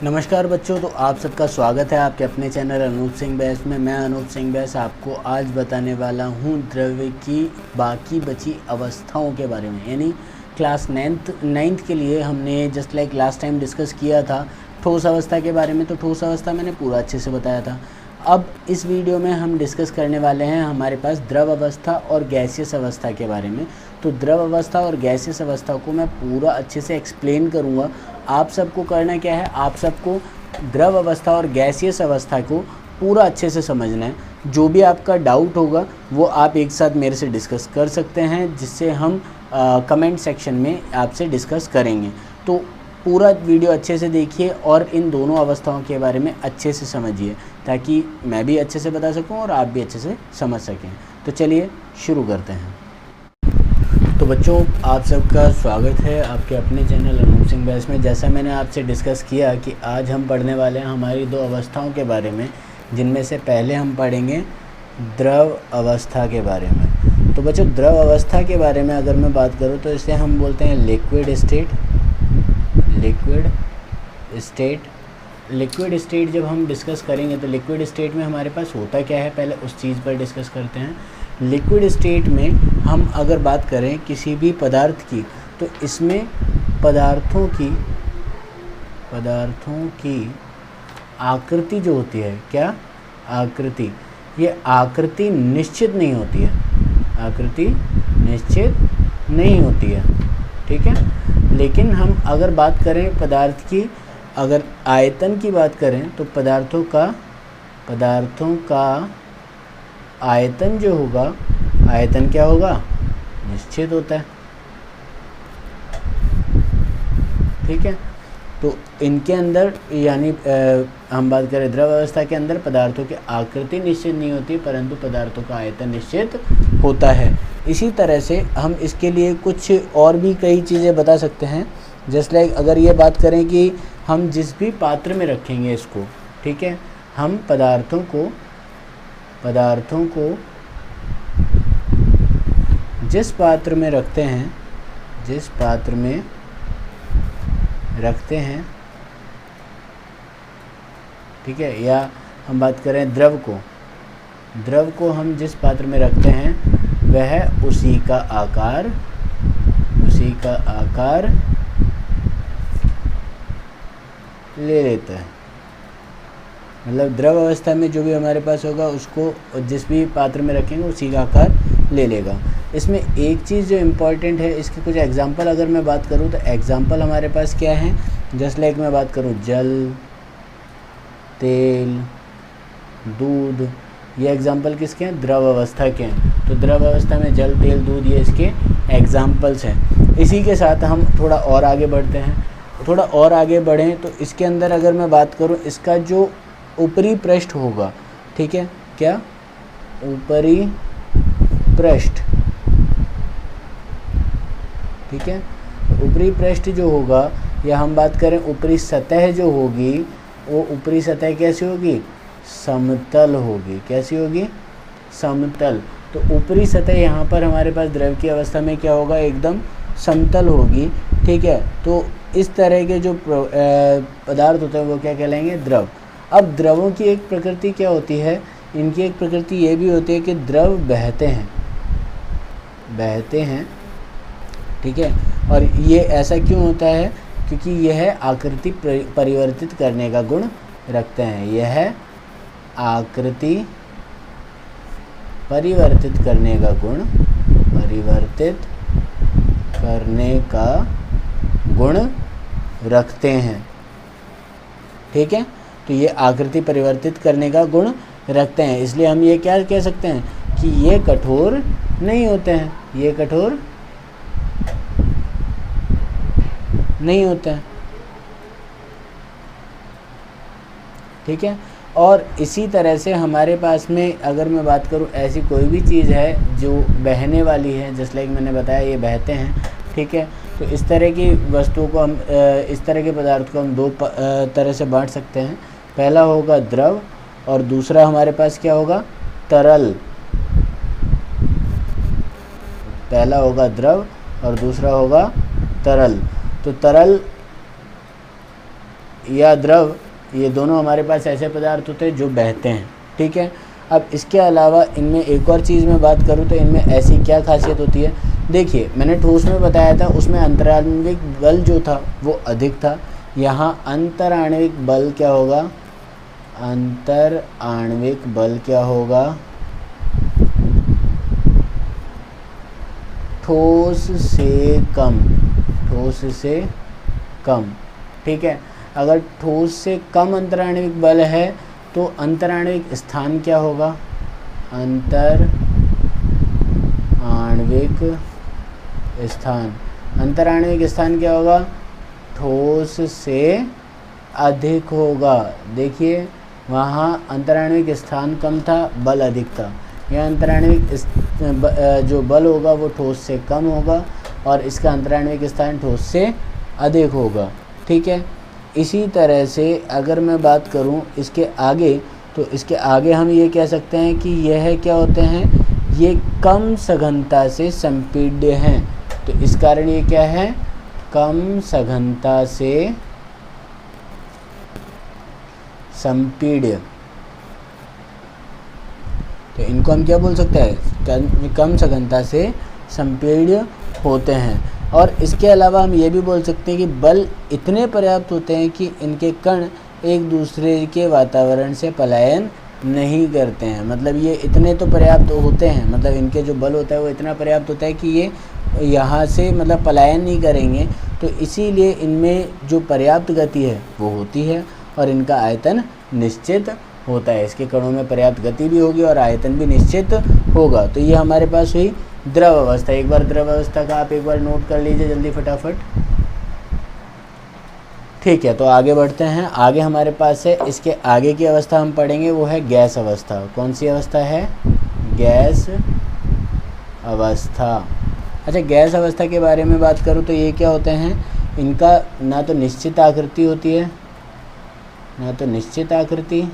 नमस्कार बच्चों, तो आप सबका स्वागत है आपके अपने चैनल अनूप सिंह बैस में। मैं अनूप सिंह बैस आपको आज बताने वाला हूँ द्रव्य की बाकी बची अवस्थाओं के बारे में। यानी क्लास नाइन्थ के लिए हमने just like last time discuss किया था ठोस अवस्था के बारे में, तो ठोस अवस्था मैंने पूरा अच्छे से बताया था। अब इस वीडियो में हम डिस्कस करने वाले हैं हमारे पास द्रव अवस्था और गैसियस अवस्था के बारे में। तो द्रव अवस्था और गैसियस अवस्था को मैं पूरा अच्छे से एक्सप्लेन करूँगा। आप सबको करना क्या है, आप सबको द्रव अवस्था और गैसियस अवस्था को पूरा अच्छे से समझना है। जो भी आपका डाउट होगा वो आप एक साथ मेरे से डिस्कस कर सकते हैं, जिससे हम कमेंट सेक्शन में आपसे डिस्कस करेंगे। तो पूरा वीडियो अच्छे से देखिए और इन दोनों अवस्थाओं के बारे में अच्छे से समझिए, ताकि मैं भी अच्छे से बता सकूं और आप भी अच्छे से समझ सकें। तो चलिए शुरू करते हैं। तो बच्चों, आप सबका स्वागत है आपके अपने चैनल अनूप सिंह बैस में। जैसा मैंने आपसे डिस्कस किया कि आज हम पढ़ने वाले हैं हमारी दो अवस्थाओं के बारे में, जिनमें से पहले हम पढ़ेंगे द्रव अवस्था के बारे में। तो बच्चों, द्रव अवस्था के बारे में अगर मैं बात करूं तो इसे हम बोलते हैं लिक्विड स्टेट। लिक्विड स्टेट जब हम डिस्कस करेंगे तो लिक्विड स्टेट में हमारे पास होता क्या है, पहले उस चीज़ पर डिस्कस करते हैं। लिक्विड स्टेट में हम अगर बात करें किसी भी पदार्थ की, तो इसमें पदार्थों की आकृति जो होती है, क्या आकृति, ये आकृति निश्चित नहीं होती है, आकृति निश्चित नहीं होती है, ठीक है। लेकिन हम अगर बात करें पदार्थ की, अगर आयतन की बात करें तो पदार्थों का आयतन जो होगा, आयतन क्या होगा, निश्चित होता है, ठीक है। तो इनके अंदर यानी हम बात करें द्रव अवस्था के अंदर पदार्थों की आकृति निश्चित नहीं होती, परंतु पदार्थों का आयतन निश्चित होता है। इसी तरह से हम इसके लिए कुछ और भी कई चीज़ें बता सकते हैं। जस्ट लाइक अगर ये बात करें कि हम जिस भी पात्र में रखेंगे इसको, ठीक है, हम पदार्थों को जिस पात्र में रखते हैं, ठीक है, या हम बात करें द्रव को हम जिस पात्र में रखते हैं वह उसी का आकार ले लेता है। मतलब द्रव अवस्था में जो भी हमारे पास होगा उसको जिस भी पात्र में रखेंगे उसी का आकार ले लेगा। इसमें एक चीज़ जो इम्पॉर्टेंट है, इसके कुछ एग्जांपल अगर मैं बात करूँ तो एग्जांपल हमारे पास क्या है, जस्ट लाइक मैं बात करूँ जल, तेल, दूध, ये एग्जांपल किसके हैं, द्रव अवस्था के हैं। तो द्रव अवस्था में जल, तेल, दूध, ये इसके एग्जांपल्स हैं। इसी के साथ हम थोड़ा और आगे बढ़ते हैं। थोड़ा और आगे बढ़ें तो इसके अंदर अगर मैं बात करूं, इसका जो ऊपरी पृष्ठ होगा, ठीक है, क्या ऊपरी पृष्ठ, ठीक है, ऊपरी पृष्ठ जो होगा, या हम बात करें ऊपरी सतह जो होगी, वो ऊपरी सतह कैसी होगी, समतल होगी। कैसी होगी, समतल। तो ऊपरी सतह यहाँ पर हमारे पास द्रव की अवस्था में क्या होगा, एकदम समतल होगी, ठीक है। तो इस तरह के जो पदार्थ होते हैं वो क्या कहलाएंगे, द्रव। अब द्रवों की एक प्रकृति क्या होती है, इनकी एक प्रकृति ये भी होती है कि द्रव बहते हैं, ठीक है। और ये ऐसा क्यों होता है, क्योंकि यह आकृति परिवर्तित करने का गुण रखते हैं। यह आकृति परिवर्तित करने का गुण रखते हैं, ठीक है। तो ये आकृति परिवर्तित करने का गुण रखते हैं, इसलिए हम ये क्या कह सकते हैं कि ये कठोर नहीं होते हैं, ये कठोर नहीं होते हैं, ठीक है। और इसी तरह से हमारे पास में अगर मैं बात करूं, ऐसी कोई भी चीज़ है जो बहने वाली है, जस्ट लाइक मैंने बताया ये बहते हैं, ठीक है। तो इस तरह की वस्तुओं को हम इस तरह के पदार्थ को हम दो तरह से बांट सकते हैं। पहला होगा द्रव और दूसरा हमारे पास क्या होगा, तरल। पहला होगा द्रव और दूसरा होगा तरल। तो तरल या द्रव, ये दोनों हमारे पास ऐसे पदार्थ होते हैं जो बहते हैं, ठीक है। अब इसके अलावा इनमें एक और चीज़ में बात करूँ तो इनमें ऐसी क्या खासियत होती है, देखिए मैंने ठोस में बताया था उसमें अंतराण्विक बल जो था वो अधिक था। यहाँ अंतराण्विक बल क्या होगा, अंतर आणविक बल क्या होगा, ठोस से कम, ठोस से कम, ठीक है। अगर ठोस से कम अंतराण्विक बल है तो अंतराण्विक स्थान क्या होगा, अंतर आणविक स्थान, अंतराण्विक स्थान क्या होगा, ठोस से अधिक होगा। देखिए वहाँ अंतराण्विक स्थान कम था, बल अधिक था। यह अंतराण्विक जो बल होगा वो ठोस से कम होगा और इसका अंतराण्विक स्थान ठोस से अधिक होगा, ठीक है। इसी तरह से अगर मैं बात करूं इसके आगे, तो इसके आगे हम ये कह सकते हैं कि यह क्या होते हैं, ये कम सघनता से संपीड्य हैं। तो इस कारण ये क्या है, कम सघनता से संपीड्य। तो इनको हम क्या बोल सकते हैं, कम सघनता से संपीड्य होते हैं। और इसके अलावा हम ये भी बोल सकते हैं कि बल इतने पर्याप्त होते हैं कि इनके कण एक दूसरे के वातावरण से पलायन नहीं करते हैं। मतलब ये इतने तो पर्याप्त होते हैं, मतलब इनके जो बल होता है वो इतना पर्याप्त होता है कि ये यहाँ से मतलब पलायन नहीं करेंगे। तो इसीलिए इनमें जो पर्याप्त गति है वो होती है और इनका आयतन निश्चित होता है। इसके कणों में पर्याप्त गति भी होगी और आयतन भी निश्चित होगा। तो ये हमारे पास हुई द्रव अवस्था। एक बार द्रव अवस्था का आप एक बार नोट कर लीजिए जल्दी फटाफट, ठीक है। तो आगे बढ़ते हैं, आगे हमारे पास है, इसके आगे की अवस्था हम पढ़ेंगे वो है गैस अवस्था। कौन सी अवस्था है, गैस अवस्था। अच्छा, गैस अवस्था के बारे में बात करूँ तो ये क्या होते हैं, इनका ना तो निश्चित आकृति होती है, ना तो निश्चित आकृति,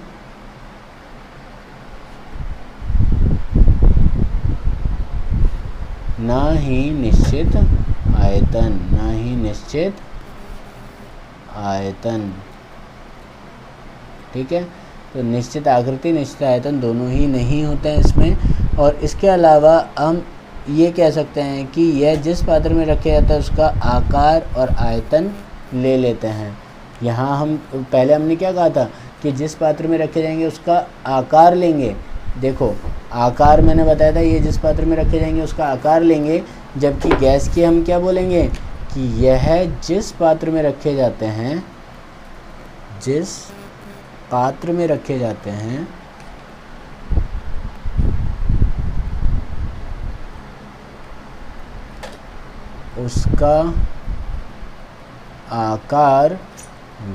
ना ही निश्चित आयतन, ना ही निश्चित आयतन, ठीक है। तो निश्चित आकृति निश्चित आयतन दोनों ही नहीं होते हैं इसमें। और इसके अलावा हम ये कह सकते हैं कि यह जिस पात्र में रखे जाता है उसका आकार और आयतन ले लेते हैं। यहाँ हम पहले हमने क्या कहा था कि जिस पात्र में रखे जाएंगे उसका आकार लेंगे। देखो आकार मैंने बताया था, ये जिस पात्र में रखे जाएंगे उसका आकार लेंगे, जबकि गैस की हम क्या बोलेंगे कि यह जिस पात्र में रखे जाते हैं, जिस पात्र में रखे जाते हैं उसका आकार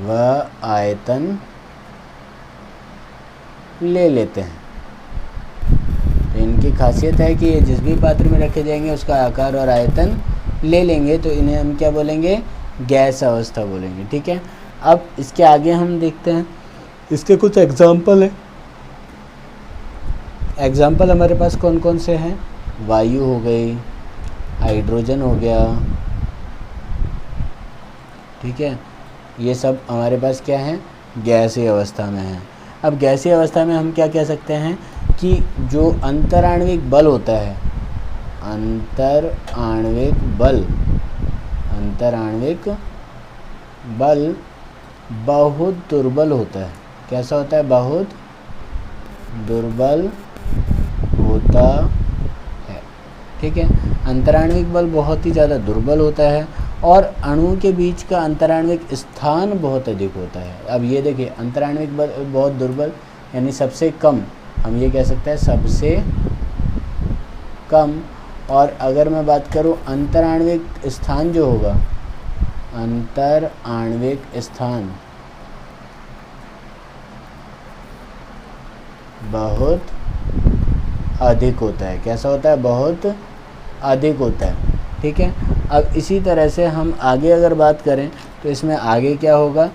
व आयतन ले लेते हैं। तो इनकी खासियत है कि ये जिस भी पात्र में रखे जाएंगे उसका आकार और आयतन ले लेंगे, तो इन्हें हम क्या बोलेंगे, गैस अवस्था बोलेंगे, ठीक है। अब इसके आगे हम देखते हैं, इसके कुछ एग्जाम्पल हैं। एग्जाम्पल हमारे पास कौन कौन से हैं, वायु हो गई, हाइड्रोजन हो गया, ठीक है। ये सब हमारे पास क्या है, गैसीय अवस्था में है। अब गैसीय अवस्था में हम क्या कह सकते हैं कि जो अंतराण्विक बल होता है, अंतराण्विक बल बहुत दुर्बल होता है। कैसा होता है, बहुत दुर्बल होता है, ठीक है। अंतराण्विक बल बहुत ही ज़्यादा दुर्बल होता है और अणुओं के बीच का अंतराण्विक स्थान बहुत अधिक होता है। अब ये देखिए, अंतराण्विक बल बहुत दुर्बल यानी सबसे कम, हम ये कह सकते हैं सबसे कम। और अगर मैं बात करूं अंतराण्विक स्थान जो होगा, अंतराण्विक स्थान बहुत अधिक होता है। कैसा होता है, बहुत अधिक होता है, ठीक है। अब इसी तरह से हम आगे अगर बात करें तो इसमें आगे क्या होगा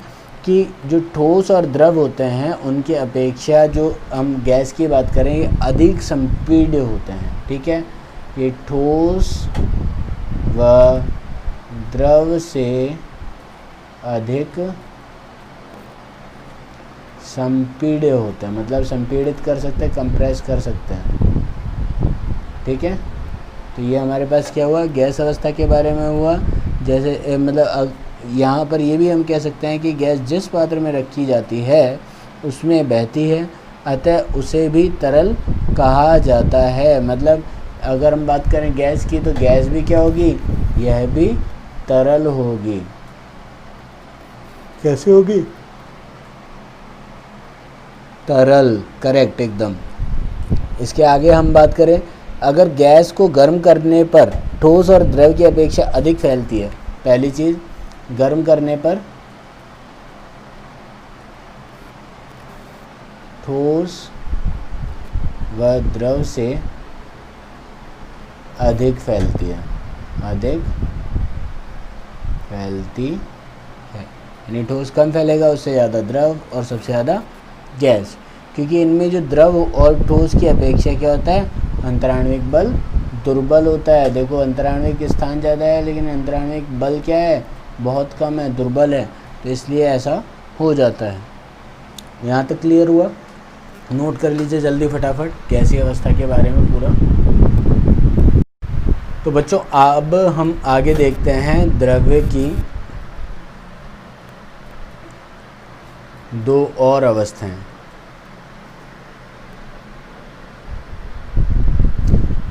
कि जो ठोस और द्रव होते हैं उनकी अपेक्षा जो हम गैस की बात करें ये अधिक संपीड्य होते हैं, ठीक है। ये ठोस व द्रव से अधिक संपीड़ित होते हैं, मतलब संपीड़ित कर सकते हैं, कंप्रेस कर सकते हैं। ठीक है, तो ये हमारे पास क्या हुआ, गैस अवस्था के बारे में हुआ। जैसे मतलब यहाँ पर ये भी हम कह सकते हैं कि गैस जिस पात्र में रखी जाती है उसमें बहती है, अतः उसे भी तरल कहा जाता है। मतलब अगर हम बात करें गैस की, तो गैस भी क्या होगी, यह भी तरल होगी। कैसे होगी, तरल, करेक्ट एकदम। इसके आगे हम बात करें, अगर गैस को गर्म करने पर ठोस और द्रव की अपेक्षा अधिक फैलती है। पहली चीज़, गर्म करने पर ठोस व द्रव से अधिक फैलती है, अधिक फैलती है, यानी ठोस कम फैलेगा, उससे ज़्यादा द्रव और सबसे ज़्यादा गैस। क्योंकि इनमें जो द्रव और ठोस की अपेक्षा क्या होता है, अंतराण्विक बल दुर्बल होता है। देखो अंतराण्विक स्थान ज़्यादा है लेकिन अंतराण्विक बल क्या है, बहुत कम है, दुर्बल है, तो इसलिए ऐसा हो जाता है। यहाँ तक क्लियर हुआ? नोट कर लीजिए जल्दी फटाफट गैसीय अवस्था के बारे में पूरा। तो बच्चों अब हम आगे देखते हैं द्रव्य की दो और अवस्थाएं।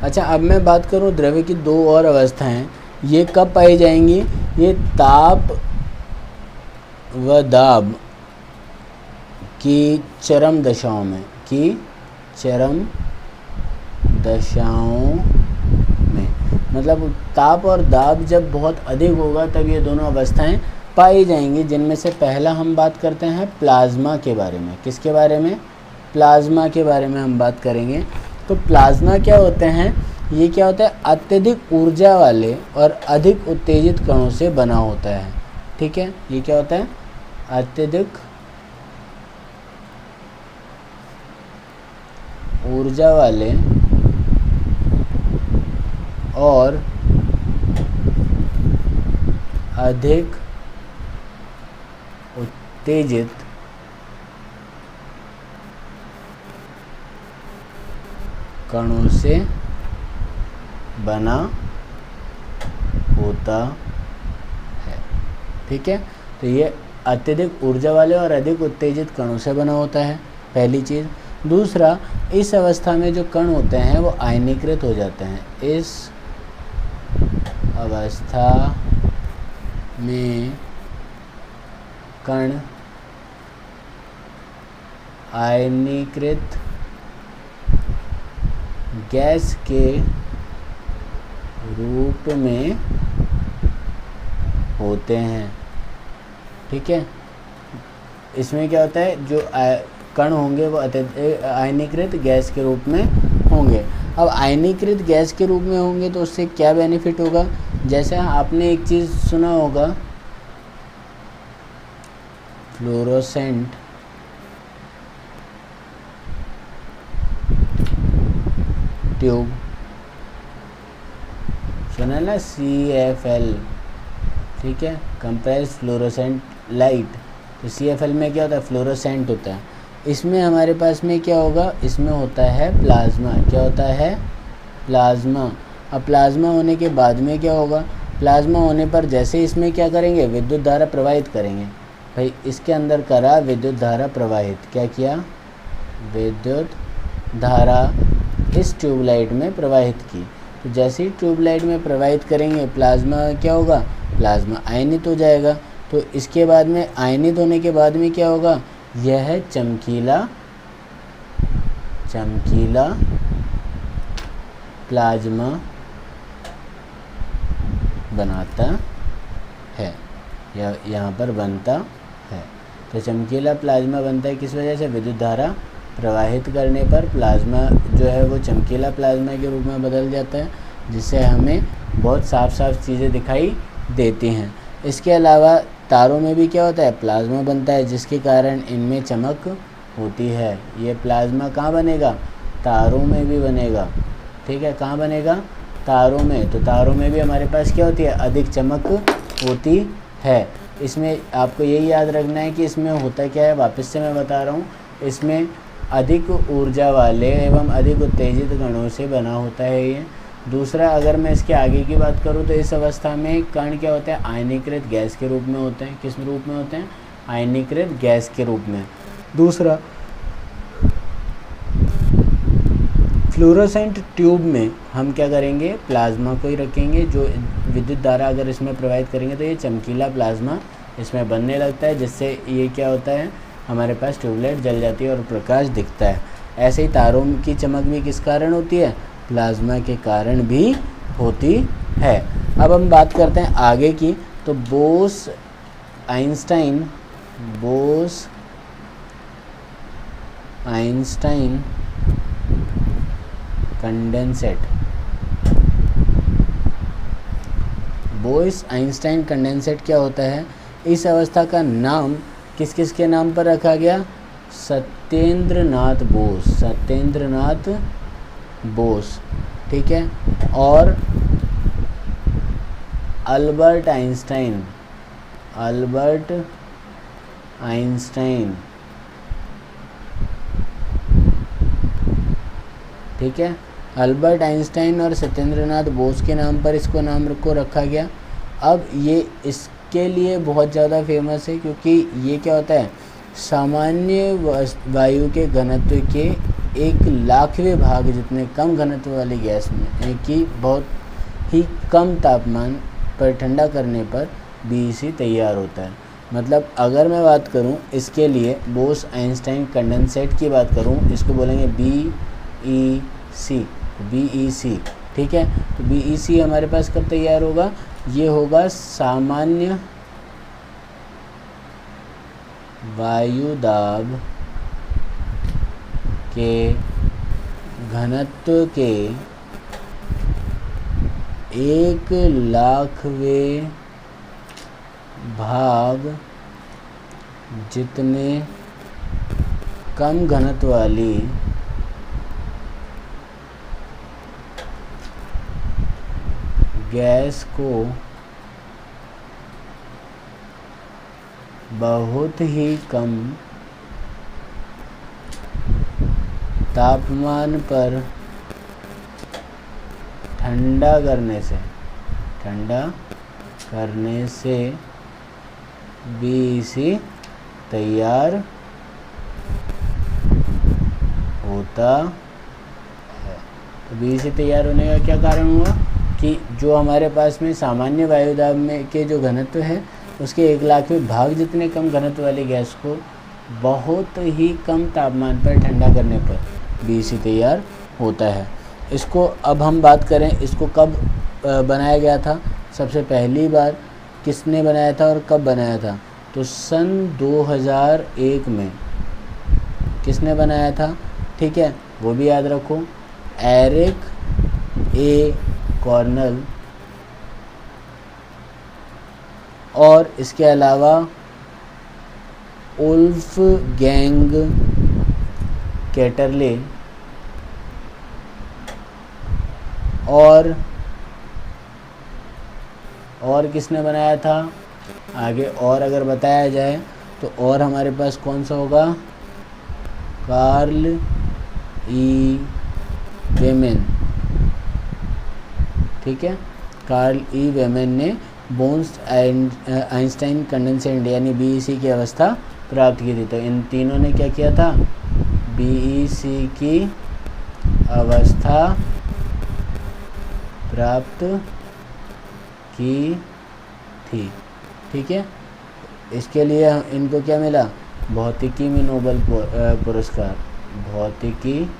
अच्छा, अब मैं बात करूं द्रव्य की दो और अवस्थाएं, ये कब पाई जाएंगी, ये ताप व दाब की चरम दशाओं में, की चरम दशाओं में, मतलब ताप और दाब जब बहुत अधिक होगा तब ये दोनों अवस्थाएं पाई जाएंगी, जिनमें से पहला हम बात करते हैं प्लाज्मा के बारे में। किसके बारे में, प्लाज्मा के बारे में हम बात करेंगे। तो प्लाज्मा क्या होते हैं, ये क्या होता है, अत्यधिक ऊर्जा वाले और अधिक उत्तेजित कणों से बना होता है। ठीक है, ये क्या होता है, अत्यधिक ऊर्जा वाले और अधिक उत्तेजित कणों से बना होता है। ठीक है, तो ये अत्यधिक ऊर्जा वाले और अधिक उत्तेजित कणों से बना होता है, पहली चीज़। दूसरा, इस अवस्था में जो कण होते हैं वो आयनीकृत हो जाते हैं। इस अवस्था में कण आयनीकृत गैस के रूप में होते हैं। ठीक है, इसमें क्या होता है, जो कण होंगे वो आयनीकृत गैस के रूप में होंगे। अब आयनीकृत गैस के रूप में होंगे तो उससे क्या बेनिफिट होगा, जैसे आपने एक चीज़ सुना होगा, फ्लोरोसेंट ट्यूब, सुना ना, CFL। ठीक है, कंप्रेस्ड फ्लोरोसेंट लाइट। तो CFL में क्या होता है, फ्लोरोसेंट होता है। इसमें हमारे पास में क्या होगा, इसमें होता है प्लाज्मा। क्या होता है, प्लाज्मा। अब प्लाज्मा होने के बाद में क्या होगा, प्लाज्मा होने पर जैसे इसमें क्या करेंगे, विद्युत धारा प्रवाहित करेंगे। भाई इसके अंदर करा विद्युत धारा प्रवाहित, क्या किया, विद्युत धारा इस ट्यूबलाइट में प्रवाहित की। तो जैसे ही ट्यूबलाइट में प्रवाहित करेंगे, प्लाज्मा क्या होगा, प्लाज्मा आयनित हो जाएगा। तो इसके बाद में आयनित होने के बाद में क्या होगा, यह चमकीला प्लाज्मा बनाता है, या यहाँ पर बनता है। तो चमकीला प्लाज्मा बनता है किस वजह से, विद्युत धारा प्रवाहित करने पर प्लाज्मा जो है वो चमकीला प्लाज्मा के रूप में बदल जाता है, जिससे हमें बहुत साफ साफ चीज़ें दिखाई देती हैं। इसके अलावा तारों में भी क्या होता है, प्लाज्मा बनता है, जिसके कारण इनमें चमक होती है। ये प्लाज्मा कहाँ बनेगा, तारों में भी बनेगा। ठीक है, कहाँ बनेगा, तारों में। तो तारों में भी हमारे पास क्या होती है, अधिक चमक होती है। इसमें आपको यही याद रखना है कि इसमें होता क्या है, वापस से मैं बता रहा हूँ, इसमें अधिक ऊर्जा वाले एवं अधिक उत्तेजित कणों से बना होता है ये। दूसरा, अगर मैं इसके आगे की बात करूँ तो इस अवस्था में कण क्या होते हैं, आयनीकृत गैस के रूप में होते हैं। किस रूप में होते हैं, आयनीकृत गैस के रूप में। दूसरा, फ्लोरोसेंट ट्यूब में हम क्या करेंगे, प्लाज्मा को ही रखेंगे, जो विद्युत धारा अगर इसमें प्रवाहित करेंगे तो ये चमकीला प्लाज्मा इसमें बनने लगता है, जिससे ये क्या होता है, हमारे पास ट्यूबलाइट जल जाती है और प्रकाश दिखता है। ऐसे ही तारों की चमक भी किस कारण होती है, प्लाज्मा के कारण भी होती है। अब हम बात करते हैं आगे की, तो Bose Einstein condensate. Bose Einstein condensate क्या होता है, इस अवस्था का नाम किस किस के नाम पर रखा गया, सत्येंद्रनाथ बोस, ठीक है, और अल्बर्ट आइंस्टाइन, ठीक है, अल्बर्ट आइंस्टाइन और सत्येंद्रनाथ बोस के नाम पर इसको नाम को रखा गया। अब ये इसके लिए बहुत ज़्यादा फेमस है क्योंकि ये क्या होता है, सामान्य वायु के घनत्व के 1,00,000वें भाग जितने कम घनत्व वाली गैस में की बहुत ही कम तापमान पर ठंडा करने पर BEC तैयार होता है। मतलब अगर मैं बात करूं इसके लिए बोस आइंस्टाइन कंडेंसेट की बात करूं, इसको बोलेंगे BEC, ठीक है। तो BEC हमारे पास कब तैयार होगा, ये होगा सामान्य वायुदाब के घनत्व के 1,00,000वें भाग जितने कम घनत्व वाली गैस को बहुत ही कम तापमान पर ठंडा करने से BEC तैयार होता है। तो BEC तैयार होने का क्या कारण हुआ कि जो हमारे पास में सामान्य वायुदाब में के जो घनत्व है उसके 1,00,000वें भाग जितने कम घनत्व वाली गैस को बहुत ही कम तापमान पर ठंडा करने पर BEC तैयार होता है। इसको अब हम बात करें, इसको कब बनाया गया था, सबसे पहली बार किसने बनाया था और कब बनाया था, तो सन 2001 में किसने बनाया था, ठीक है, वो भी याद रखो, एरिक ए कॉर्नल। और इसके अलावा वोल्फगैंग कैटरले और किसने बनाया था आगे, और अगर बताया जाए तो और हमारे पास कौन सा होगा, कार्ल ई वेमेन, ठीक है, कार्ल ई वेमेन ने बोस आइंस्टाइन कंडेंसेट यानी BEC की अवस्था प्राप्त की थी। तो इन तीनों ने क्या किया था, BEC की अवस्था प्राप्त की थी, ठीक है। इसके लिए इनको क्या मिला, भौतिकी में नोबेल पुरस्कार, भौतिकी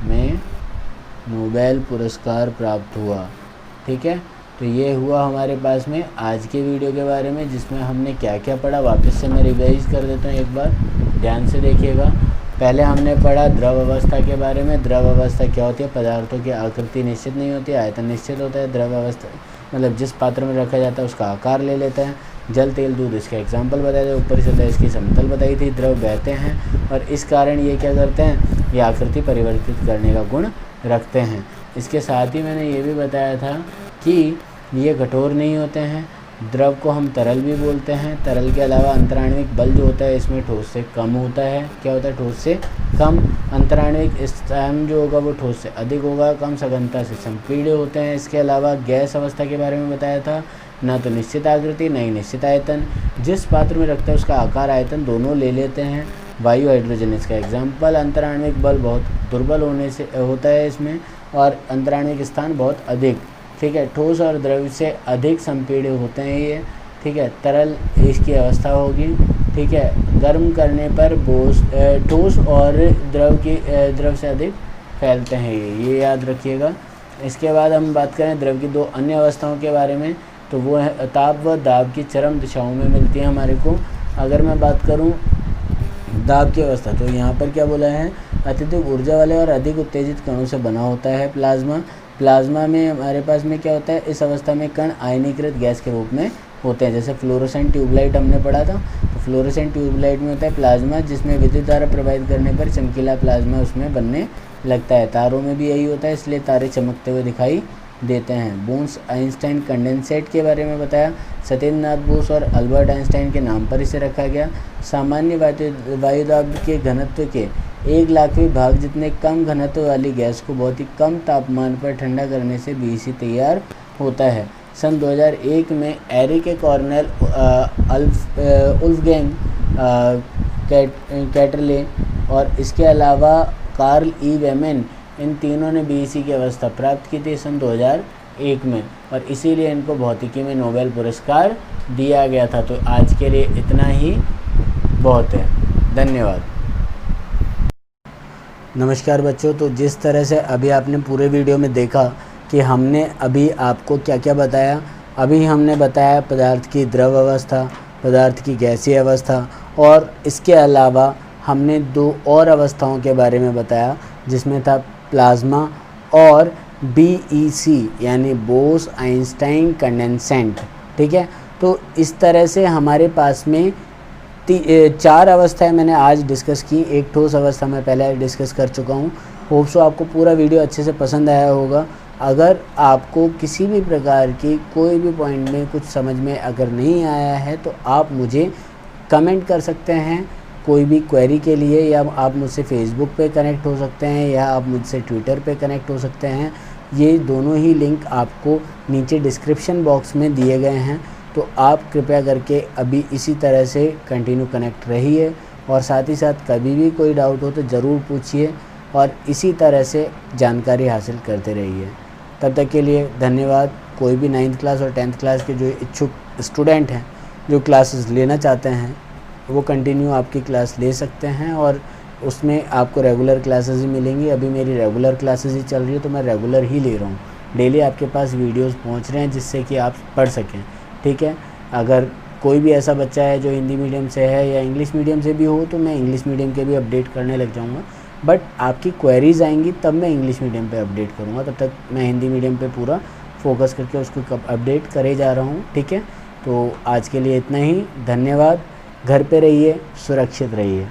में नोबेल पुरस्कार प्राप्त हुआ, ठीक है। तो ये हुआ हमारे पास में आज के वीडियो के बारे में, जिसमें हमने क्या क्या पढ़ा, वापस से मैं रिवाइज कर देता हूँ, एक बार ध्यान से देखिएगा। पहले हमने पढ़ा द्रव अवस्था के बारे में। द्रव अवस्था क्या होती है, पदार्थों की आकृति निश्चित नहीं होती, आयतन निश्चित होता है। द्रव अवस्था मतलब जिस पात्र में रखा जाता है उसका आकार ले लेता है। जल, तेल, दूध इसके एग्जाम्पल बताए थे, ऊपर सतह इसकी समतल बताई थी। द्रव बहते हैं और इस कारण ये क्या करते हैं, ये आकृति परिवर्तित करने का गुण रखते हैं। इसके साथ ही मैंने ये भी बताया था कि ये कठोर नहीं होते हैं। द्रव को हम तरल भी बोलते हैं। तरल के अलावा अंतराण्विक बल जो होता है इसमें ठोस से कम होता है। क्या होता है? ठोस से कम। अंतराण्विक स्थान जो होगा वो ठोस से अधिक होगा। कम सघनता से संपीड़ित होते हैं। इसके अलावा गैस अवस्था के बारे में बताया था, ना तो निश्चित आकृति ना ही निश्चित आयतन। जिस पात्र में रखता है उसका आकार आयतन दोनों ले लेते हैं। वायु हाइड्रोजन इसका एग्जाम्पल। अंतराण्विक बल बहुत दुर्बल होने से होता है इसमें, और अंतराण्विक स्थान बहुत अधिक। ठीक है, ठोस और द्रव से अधिक संपीड़ित होते हैं ये। ठीक है, तरल इसकी अवस्था होगी। ठीक है, गर्म करने पर ठोस और द्रव से अधिक फैलते हैं ये याद रखिएगा। इसके बाद हम बात करें द्रव की दो अन्य अवस्थाओं के बारे में, तो वो है ताप व दाब की चरम दिशाओं में मिलती है हमारे को। अगर मैं बात करूँ दाब की अवस्था, तो यहाँ पर क्या बोला है? अत्यधिक ऊर्जा वाले और अधिक उत्तेजित कणों से बना होता है प्लाज्मा। प्लाज्मा में हमारे पास में क्या होता है? इस अवस्था में कण आयनीकृत गैस के रूप में होते हैं। जैसे फ्लोरोसेंट ट्यूबलाइट हमने पढ़ा था, तो फ्लोरोसेंट ट्यूबलाइट में होता है प्लाज्मा, जिसमें विद्युत धारा प्रवाहित करने पर चमकीला प्लाज्मा उसमें बनने लगता है। तारों में भी यही होता है, इसलिए तारे चमकते हुए दिखाई देते हैं। बोन्स आइंस्टाइन कंडेंसेट के बारे में बताया। सत्येंद्रनाथ बोस और अल्बर्ट आइंस्टाइन के नाम पर इसे रखा गया। सामान्य वायुदाब के घनत्व के 1,00,000वें भाग जितने कम घनत्व वाली गैस को बहुत ही कम तापमान पर ठंडा करने से BEC तैयार होता है। सन 2001 में एरिक कॉर्नेल, उल्फगैंग कैटरले और इसके अलावा कार्ल ई वेमेन, इन तीनों ने BEC की अवस्था प्राप्त की थी सन 2001 में, और इसीलिए इनको भौतिकी में नोबेल पुरस्कार दिया गया था। तो आज के लिए इतना ही बहुत है। धन्यवाद। नमस्कार बच्चों, तो जिस तरह से अभी आपने पूरे वीडियो में देखा कि हमने अभी आपको क्या क्या बताया। अभी हमने बताया पदार्थ की द्रव अवस्था, पदार्थ की गैसीय अवस्था, और इसके अलावा हमने दो और अवस्थाओं के बारे में बताया, जिसमें था प्लाज्मा और BEC यानी बोस आइंस्टाइन कंडेंसेंट। ठीक है, तो इस तरह से हमारे पास में 4 अवस्थाएं मैंने आज डिस्कस की। एक ठोस अवस्था में पहले डिस्कस कर चुका हूँ। होप सो आपको पूरा वीडियो अच्छे से पसंद आया होगा। अगर आपको किसी भी प्रकार की कोई भी पॉइंट में कुछ समझ में अगर नहीं आया है, तो आप मुझे कमेंट कर सकते हैं कोई भी क्वेरी के लिए, या आप मुझसे फेसबुक पे कनेक्ट हो सकते हैं, या आप मुझसे ट्विटर पे कनेक्ट हो सकते हैं। ये दोनों ही लिंक आपको नीचे डिस्क्रिप्शन बॉक्स में दिए गए हैं। तो आप कृपया करके अभी इसी तरह से कंटिन्यू कनेक्ट रहिए, और साथ ही साथ कभी भी कोई डाउट हो तो ज़रूर पूछिए, और इसी तरह से जानकारी हासिल करते रहिए। तब तक के लिए धन्यवाद। कोई भी 9th क्लास और 10th क्लास के जो इच्छुक स्टूडेंट हैं, जो क्लासेस लेना चाहते हैं, वो कंटिन्यू आपकी क्लास ले सकते हैं, और उसमें आपको रेगुलर क्लासेस ही मिलेंगी। अभी मेरी रेगुलर क्लासेस ही चल रही है, तो मैं रेगुलर ही ले रहा हूँ। डेली आपके पास वीडियोस पहुँच रहे हैं जिससे कि आप पढ़ सकें। ठीक है, अगर कोई भी ऐसा बच्चा है जो हिंदी मीडियम से है या इंग्लिश मीडियम से भी हो, तो मैं इंग्लिश मीडियम के भी अपडेट करने लग जाऊँगा। बट आपकी क्वेरीज आएंगी तब मैं इंग्लिश मीडियम पे अपडेट करूँगा, तब तक मैं हिंदी मीडियम पे पूरा फोकस करके उसको अपडेट करे जा रहा हूँ। ठीक है, तो आज के लिए इतना ही। धन्यवाद। घर पे रहिए, सुरक्षित रहिए।